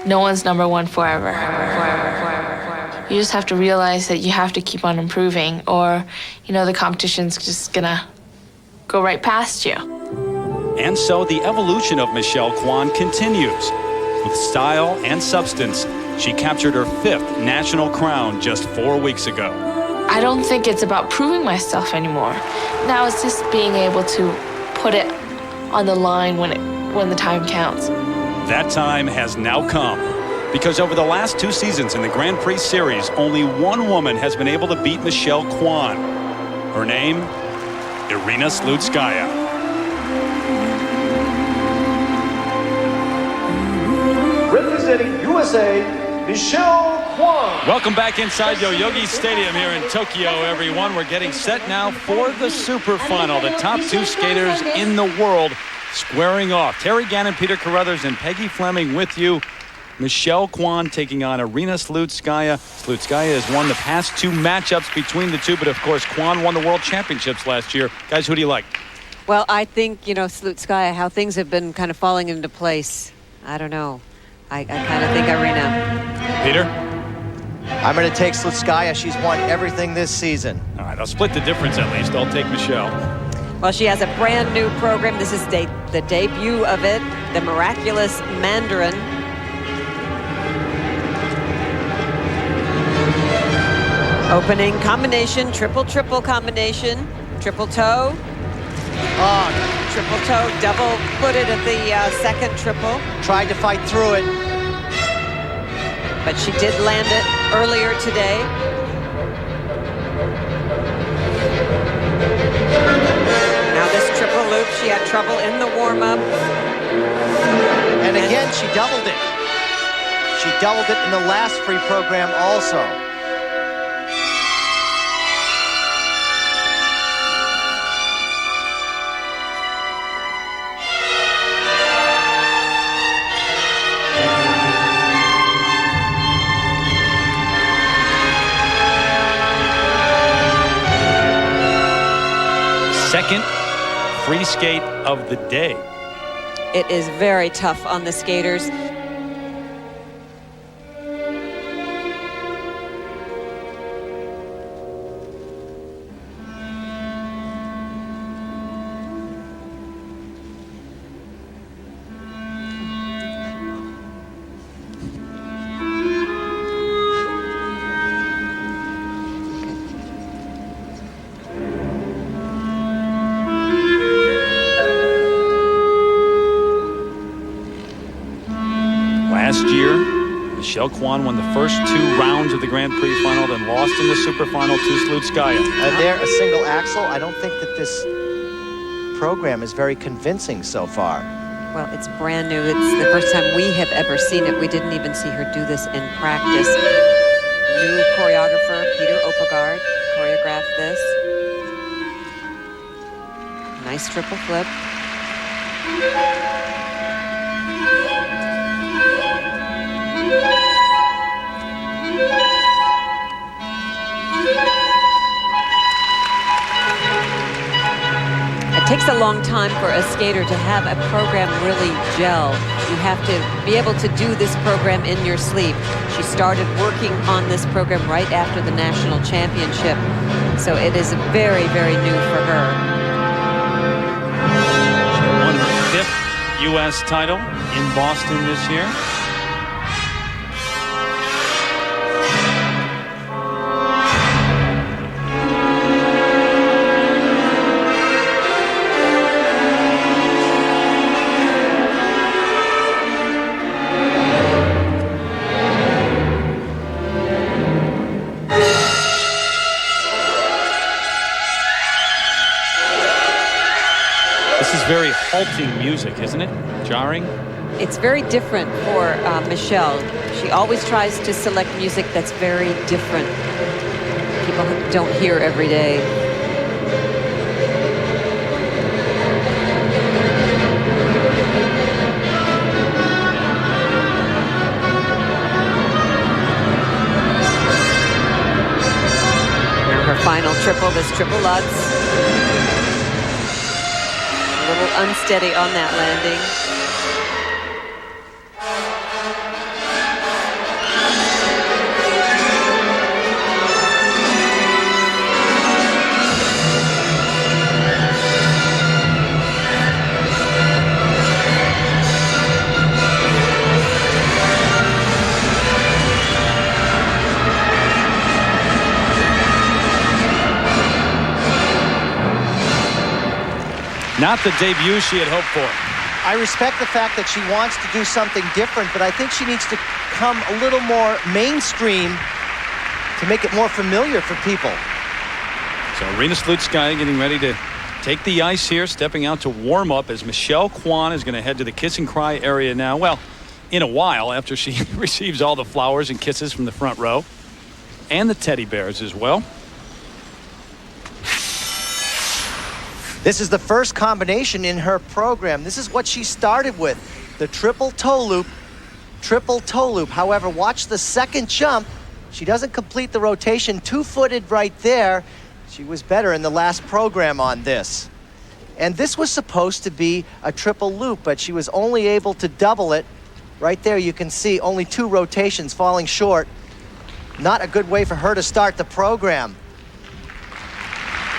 No one's number one forever. You just have to realize that you have to keep on improving, or, the competition's just gonna go right past you. And so the evolution of Michelle Kwan continues. With style and substance, she captured her 5th national crown just 4 weeks ago. I don't think it's about proving myself anymore. Now it's just being able to put it on the line when the time counts. That time has now come, because over the last 2 seasons in the Grand Prix Series, only one woman has been able to beat Michelle Kwan. Her name, Irina Slutskaya. Representing USA, Michelle Kwan. Welcome back inside Yoyogi Stadium here in Tokyo, everyone. We're getting set now for the super final. The top 2 skaters in the world squaring off. Terry Gannon, Peter Carruthers, and Peggy Fleming with you. Michelle Kwan taking on Irina Slutskaya. Slutskaya has won the past 2 matchups between the two, but of course Kwan won the World Championships last year. Guys, who do you like? Well, I think, you know, Slutskaya, how things have been kind of falling into place. I don't know. I kind of think Irina. Peter? I'm going to take Slutskaya. She's won everything this season. All right, I'll split the difference at least. I'll take Michelle. Well, she has a brand new program. This is the debut of it, the Miraculous Mandarin. Opening combination, triple combination, triple toe. Oh, triple toe, double footed at the second triple. Tried to fight through it. But she did land it earlier today. Now this triple loop, she had trouble in the warm-up. And again, she doubled it. She doubled it in the last free program also. Second free skate of the day. It is very tough on the skaters. Last year, Michelle Kwan won the first 2 rounds of the Grand Prix Final, then lost in the Super Final to Slutskaya. And there, a single axel. I don't think that this program is very convincing so far. Well, it's brand new. It's the first time we have ever seen it. We didn't even see her do this in practice. New choreographer, Peter Opagard, choreographed this. Nice triple flip. It takes a long time for a skater to have a program really gel. You have to be able to do this program in your sleep. She started working on this program right after the national championship. So it is very, very new for her. She won her 5th U.S. title in Boston this year. This is very halting music, isn't it? Jarring? It's very different for Michelle. She always tries to select music that's very different. People don't hear every day. Now her final triple, this triple Lutz. A little unsteady on that landing. Not the debut she had hoped for. I respect the fact that she wants to do something different, but I think she needs to come a little more mainstream to make it more familiar for people. So Irina Slutskaya getting ready to take the ice here, stepping out to warm up as Michelle Kwan is going to head to the kiss and cry area now. Well, in a while after she receives all the flowers and kisses from the front row and the teddy bears as well. This is the first combination in her program. This is what she started with, the triple toe loop, triple toe loop. However, watch the second jump. She doesn't complete the rotation, 2-footed right there. She was better in the last program on this. And this was supposed to be a triple loop, but she was only able to double it. Right there you can see only 2 rotations, falling short. Not a good way for her to start the program.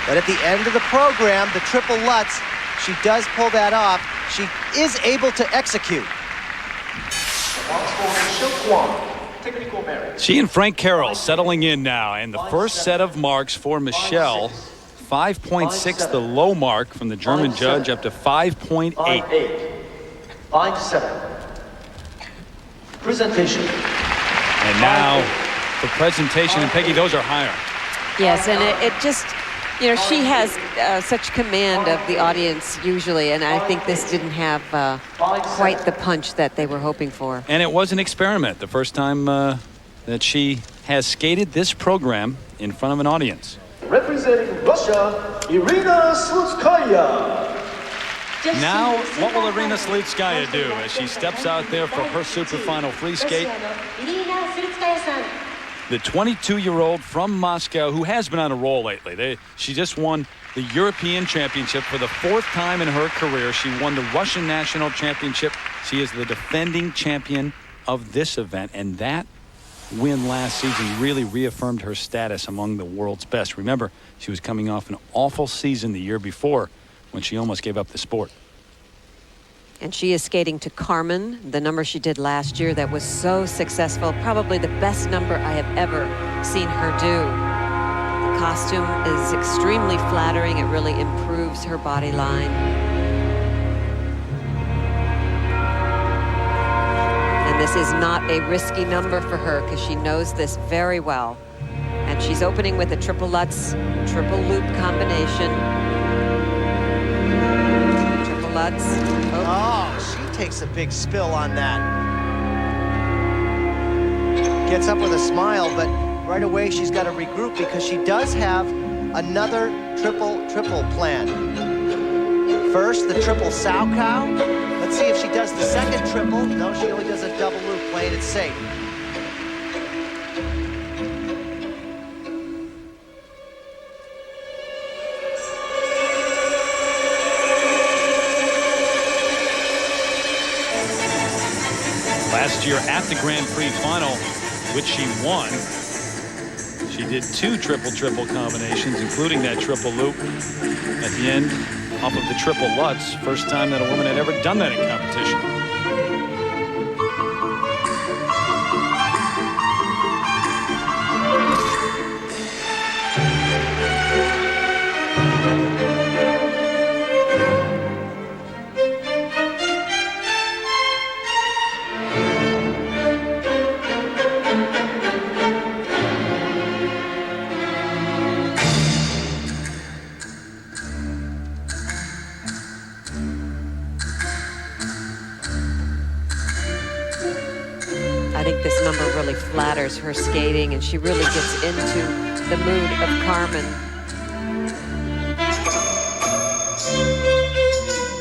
But at the end of the program, the triple Lutz, she does pull that off. She is able to execute. She and Frank Carroll settling in now, and the first set of marks for Michelle. 5.6, the low mark from the German judge, up to 5.8. 5-7. Presentation. And now the presentation, and Peggy, those are higher. Yes, and it just, you know, she has such command of the audience usually, and I think this didn't have quite the punch that they were hoping for. And it was an experiment, the first time that she has skated this program in front of an audience. Representing Russia, Irina Slutskaya. Now, what will Irina Slutskaya do as she steps out there for her super final free skate? The 22-year-old from Moscow who has been on a roll lately. She just won the European Championship for the 4th time in her career. She won the Russian National Championship. She is the defending champion of this event, and that win last season really reaffirmed her status among the world's best. Remember, she was coming off an awful season the year before when she almost gave up the sport. And she is skating to Carmen, the number she did last year that was so successful, probably the best number I have ever seen her do. The costume is extremely flattering. It really improves her body line. And this is not a risky number for her because she knows this very well. And she's opening with a triple Lutz, triple loop combination. Triple Lutz. Oh, she takes a big spill on that. Gets up with a smile, but right away she's got to regroup because she does have another triple plan. First, the triple sow cow. Let's see if she does the second triple. No, she only does a double loop, playing it safe. Last year at the Grand Prix Final, which she won, she did 2 triple-triple combinations, including that triple loop at the end off of the triple Lutz. First time that a woman had ever done that in competition. I think this number really flatters her skating, and she really gets into the mood of Carmen.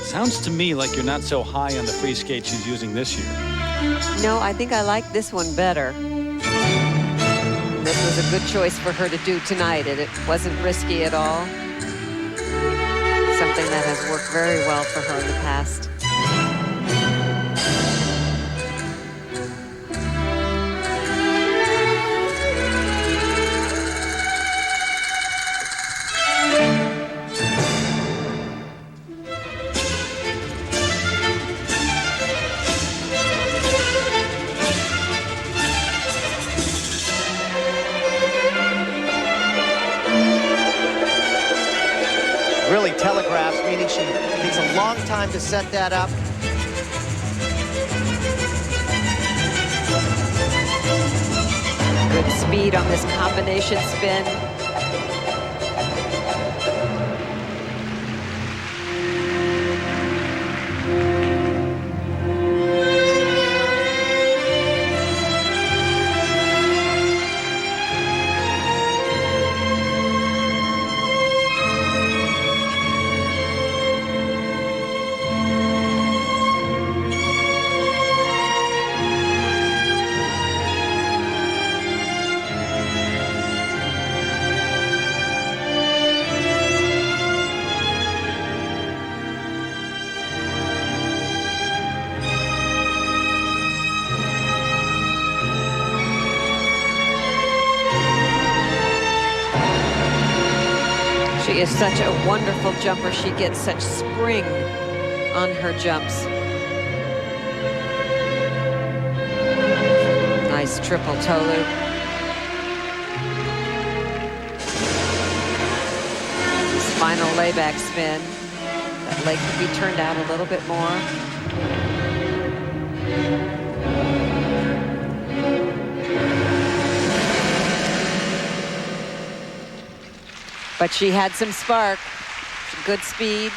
Sounds to me like you're not so high on the free skate she's using this year. No, I think I like this one better. This was a good choice for her to do tonight, and it wasn't risky at all. Something that has worked very well for her in the past. Really telegraphs, meaning she takes a long time to set that up. Good speed on this combination spin. is such a wonderful jumper. She gets such spring on her jumps. Nice triple toe loop. This final layback spin. That leg could be turned out a little bit more. But she had some spark, good speed.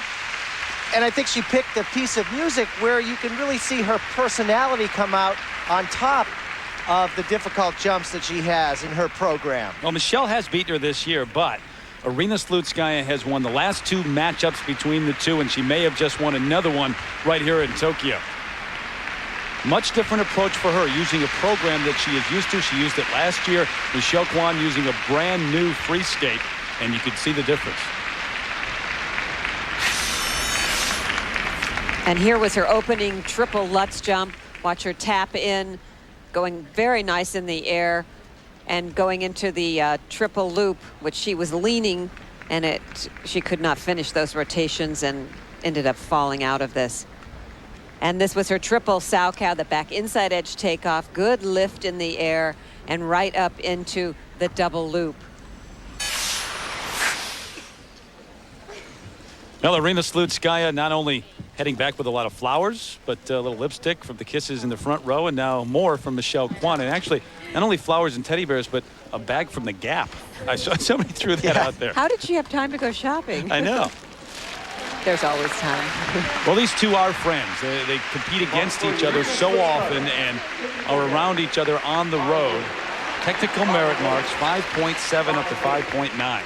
And I think she picked a piece of music where you can really see her personality come out on top of the difficult jumps that she has in her program. Well, Michelle has beaten her this year, but Irina Slutskaya has won the last 2 matchups between the two, and she may have just won another one right here in Tokyo. Much different approach for her, using a program that she is used to. She used it last year. Michelle Kwan using a brand new free skate, and you can see the difference. And here was her opening triple Lutz jump. Watch her tap in, going very nice in the air, and going into the triple loop, which she was leaning, and she could not finish those rotations and ended up falling out of this. And this was her triple sow cow, the back inside edge takeoff, good lift in the air, and right up into the double loop. Well, Irina Slutskaya not only heading back with a lot of flowers, but a little lipstick from the kisses in the front row, and now more from Michelle Kwan. And actually, not only flowers and teddy bears, but a bag from the Gap. I saw somebody threw that out there. How did she have time to go shopping? I know. There's always time. Well, these two are friends. They compete against each other so often and are around each other on the road. Technical merit marks, 5.7 up to 5.9.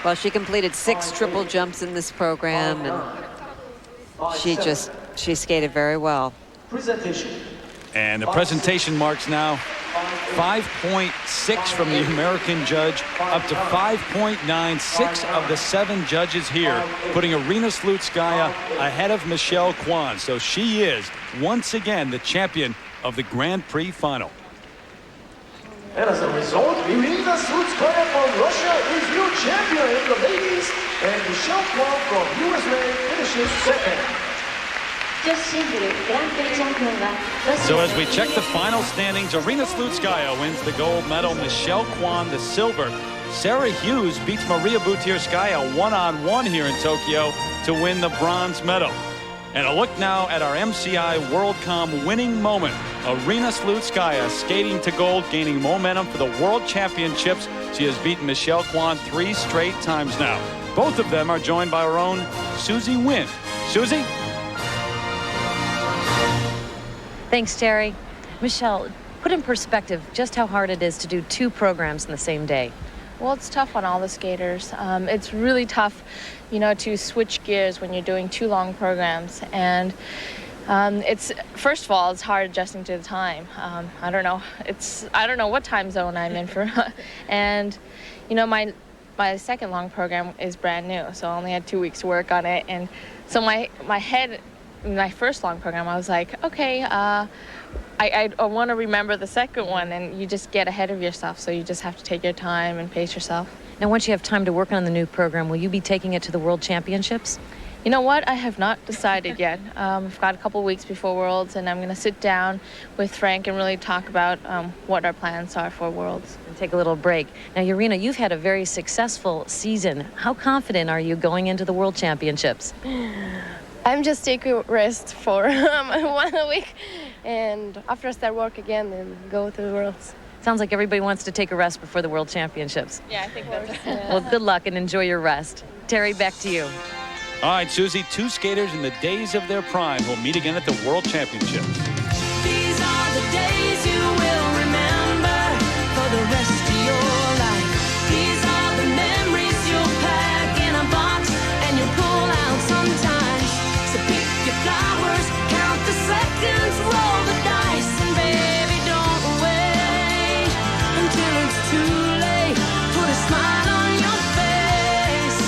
Well, she completed 6 triple jumps in this program, and she skated very well. And the presentation marks now 5.6 from the American judge, up to 5.9. 6 of the 7 judges here, putting Irina Slutskaya ahead of Michelle Kwan. So she is once again the champion of the Grand Prix Final. And as a result, Irina Slutskaya from Russia is new champion in the ladies, and Michelle Kwan from USA finishes second. So as we check the final standings, Irina Slutskaya wins the gold medal, Michelle Kwan the silver. Sarah Hughes beats Maria Butyrskaya one-on-one here in Tokyo to win the bronze medal. And a look now at our MCI WorldCom winning moment. Irina Slutskaya skating to gold, gaining momentum for the World Championships. She has beaten Michelle Kwan 3 straight times now. Both of them are joined by our own Susie Wynn. Susie? Thanks, Terry. Michelle, put in perspective just how hard it is to do 2 programs in the same day. Well, it's tough on all the skaters. It's really tough, you know, to switch gears when you're doing 2 long programs. And it's, first of all, it's hard adjusting to the time. I don't know what time zone I'm in for. And, you know, my second long program is brand new, so I only had 2 weeks to work on it. And so my head, in my first long program, I was like, okay, I want to remember the second one, and you just get ahead of yourself, so you just have to take your time and pace yourself. Now, once you have time to work on the new program, will you be taking it to the World Championships? You know what? I have not decided yet. I've got a couple of weeks before Worlds, and I'm going to sit down with Frank and really talk about what our plans are for Worlds. And take a little break. Now, Irina, you've had a very successful season. How confident are you going into the World Championships? I'm just taking rest for 1 week, and after I start work again and go to the Worlds. Sounds like everybody wants to take a rest before the World Championships. Yeah, I think that's Well, good luck and enjoy your rest. Terry, back to you. All right, Susie, 2 skaters in the days of their prime will meet again at the World Championships. These are the days you will remember for the rest of your life. These are the memories you'll pack in a box and you'll pull out sometimes. So pick your flowers, count the seconds, roll the dice, and baby, don't wait until it's too late. Put a smile on your face.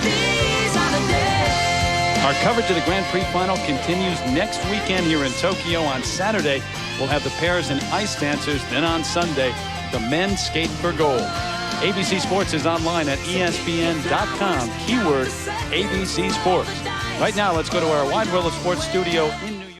These are the days. Our coverage of the Grand Prix Final continues next weekend here in Tokyo. On Saturday, we'll have the pairs and ice dancers. Then on Sunday, the men skate for gold. ABC Sports is online at ESPN.com. Keyword ABC Sports. Right now, let's go to our Wide World of Sports studio in